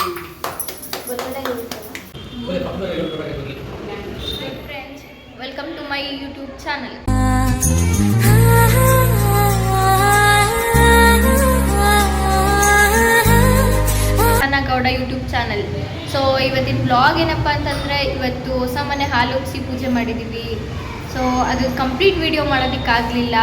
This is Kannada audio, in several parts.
Friends, welcome to my YouTube channel. Gowda YouTube channel. So ಇವತ್ತಿನ ಬ್ಲಾಗ್ ಏನಪ್ಪ ಅಂತಂದರೆ, ಇವತ್ತು ಹೊಸ ಮನೆ ಹಾಲು ಉಗ್ಸಿ ಪೂಜೆ ಮಾಡಿದ್ದೀವಿ. ಸೊ ಅದು ಕಂಪ್ಲೀಟ್ ವಿಡಿಯೋ ಮಾಡೋದಕ್ಕಾಗಲಿಲ್ಲ.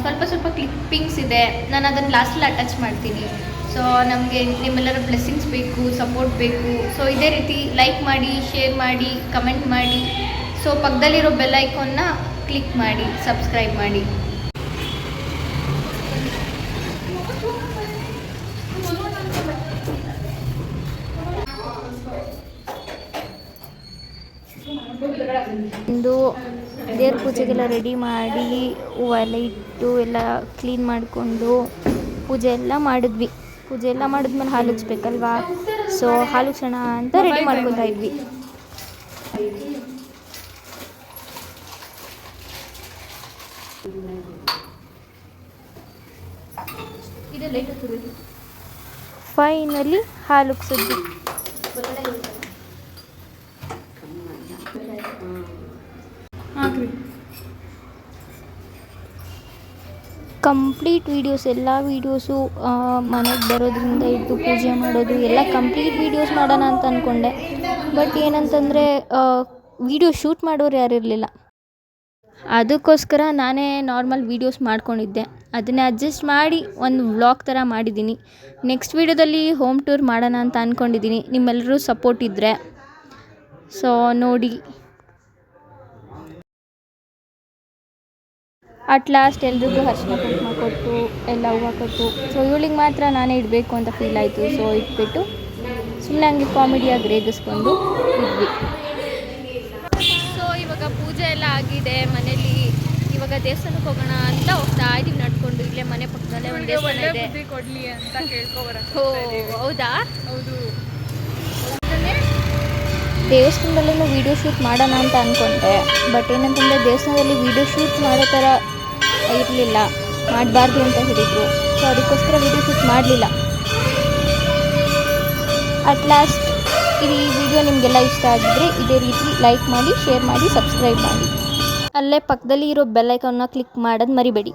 ಸ್ವಲ್ಪ ಕ್ಲಿಪ್ಪಿಂಗ್ಸ್ ಇದೆ, ನಾನು ಅದನ್ನು ಲಾಸ್ಟಲ್ಲಿ ಅಟ್ಯಾಚ್ ಮಾಡ್ತೀನಿ. ಸೊ ನಮಗೆ ನಿಮ್ಮೆಲ್ಲರ ಬ್ಲೆಸ್ಸಿಂಗ್ಸ್ ಬೇಕು, ಸಪೋರ್ಟ್ ಬೇಕು. ಸೊ ಇದೇ ರೀತಿ ಲೈಕ್ ಮಾಡಿ, ಶೇರ್ ಮಾಡಿ, ಕಮೆಂಟ್ ಮಾಡಿ. ಸೊ ಪಕ್ಕದಲ್ಲಿರೋ ಬೆಲ್ ಐಕಾನ್ನ ಕ್ಲಿಕ್ ಮಾಡಿ, ಸಬ್ಸ್ಕ್ರೈಬ್ ಮಾಡಿ. ಒಂದು ದೇವ್ರ ಪೂಜೆಗೆಲ್ಲ ರೆಡಿ ಮಾಡಿ, ಹೂವೆಲ್ಲ ಇಟ್ಟು ಎಲ್ಲ ಕ್ಲೀನ್ ಮಾಡಿಕೊಂಡು ಪೂಜೆ ಎಲ್ಲ ಮಾಡಿದ್ವಿ. ಪೂಜೆ ಎಲ್ಲ ಮಾಡಿದ್ಮೇಲೆ ಹಾಲು ಉಗ್ಸ್ಬೇಕಲ್ವಾ. ಸೊ ಹಾಲು ಉಗ್ಸೋಣ ಅಂತ ರೆಡಿ ಮಾಡ್ಕೊತಾ ಇದ್ವಿ. ಫೈನಲಿ ಹಾಲು ಉಗ್ಸಿದ್ವಿ. ಕಂಪ್ಲೀಟ್ ವೀಡಿಯೋಸ್, ಎಲ್ಲ ವೀಡಿಯೋಸು ಮನೆಗೆ ಬರೋದ್ರಿಂದ ಹಿಡಿದು ಪೂಜೆ ಮಾಡೋದು ಎಲ್ಲ ಕಂಪ್ಲೀಟ್ ವೀಡಿಯೋಸ್ ಮಾಡೋಣ ಅಂತ ಅಂದ್ಕೊಂಡೆ. ಬಟ್ ಏನಂತಂದರೆ ವೀಡಿಯೋ ಶೂಟ್ ಮಾಡೋರು ಯಾರಿರಲಿಲ್ಲ. ಅದಕ್ಕೋಸ್ಕರ ನಾನೇ ನಾರ್ಮಲ್ ವೀಡಿಯೋಸ್ ಮಾಡ್ಕೊಂಡಿದ್ದೆ. ಅದನ್ನೇ ಅಡ್ಜಸ್ಟ್ ಮಾಡಿ ಒಂದು ವ್ಲಾಗ್ ಥರ ಮಾಡಿದ್ದೀನಿ. ನೆಕ್ಸ್ಟ್ ವೀಡಿಯೋದಲ್ಲಿ ಹೋಮ್ ಟೂರ್ ಮಾಡೋಣ ಅಂತ ಅಂದ್ಕೊಂಡಿದ್ದೀನಿ, ನಿಮ್ಮೆಲ್ಲರೂ ಸಪೋರ್ಟ್ ಇದ್ದರೆ. ಸೊ ನೋಡಿ, ಅಟ್ ಲಾಸ್ಟ್ ಎಲ್ರಿಗೂ ಅರ್ಶಿನ ಕುಂಕುಮ ಕೊಟ್ಟು ಎಲ್ಲ ಹೂವು ಕೊಟ್ಟು, ಸೊ ಇವಳಿಗೆ ಮಾತ್ರ ನಾನೇ ಇಡಬೇಕು ಅಂತ ಫೀಲ್ ಆಯಿತು. ಸೊ ಇಟ್ಬಿಟ್ಟು ಸುಮ್ಮನೆ ಹಂಗೆ ಕಾಮಿಡಿಯಾಗಿ ರೇಗಿಸ್ಕೊಂಡು ಇದ್ವಿ. ಸೊ ಇವಾಗ ಪೂಜೆ ಎಲ್ಲ ಆಗಿದೆ ಮನೇಲಿ. ಇವಾಗ ದೇವಸ್ಥಾನಕ್ಕೆ ಹೋಗೋಣ ಅಂತ ಹೋಗ್ತಾ ಇದ್ದೀವಿ ನಡ್ಕೊಂಡು. ಇಲ್ಲೇ ಮನೆ ಪಕ್ಕದಲ್ಲೇ ಒಂದು ದೇವಸ್ಥಾನ ಇದೆ. ಕೊಡಲಿ ಅಂತ ಕೇಳ್ಕೊಬರೋದು. ಓ ಹೌದಾ? ಹೌದು. ದೇವಸ್ಥಾನದಲ್ಲೂ ವೀಡಿಯೋ ಶೂಟ್ ಮಾಡೋಣ ಅಂತ ಅಂದ್ಕೊಂಡೆ. ಬಟ್ ಏನಂತಂದರೆ ದೇವಸ್ಥಾನದಲ್ಲಿ ವೀಡಿಯೋ ಶೂಟ್ ಮಾಡೋ ಥರ ಇರಲಿಲ್ಲ, ಮಾಡಬಾರ್ದು ಅಂತ ಹೇಳಿದರು. ಸೊ ಅದಕ್ಕೋಸ್ಕರ ವೀಡಿಯೋ ಶೂಟ್ ಮಾಡಲಿಲ್ಲ. ಅಟ್ ಲಾಸ್ಟ್ ಈ ವಿಡಿಯೋ ನಿಮಗೆಲ್ಲ ಇಷ್ಟ ಆಗಿದ್ದರೆ ಇದೇ ರೀತಿ ಲೈಕ್ ಮಾಡಿ, ಶೇರ್ ಮಾಡಿ, ಸಬ್ಸ್ಕ್ರೈಬ್ ಮಾಡಿ. ಅಲ್ಲೇ ಪಕ್ಕದಲ್ಲಿ ಇರೋ ಬೆಲ್ ಐಕಾನ್ನ ಕ್ಲಿಕ್ ಮಾಡೋದು ಮರಿಬೇಡಿ.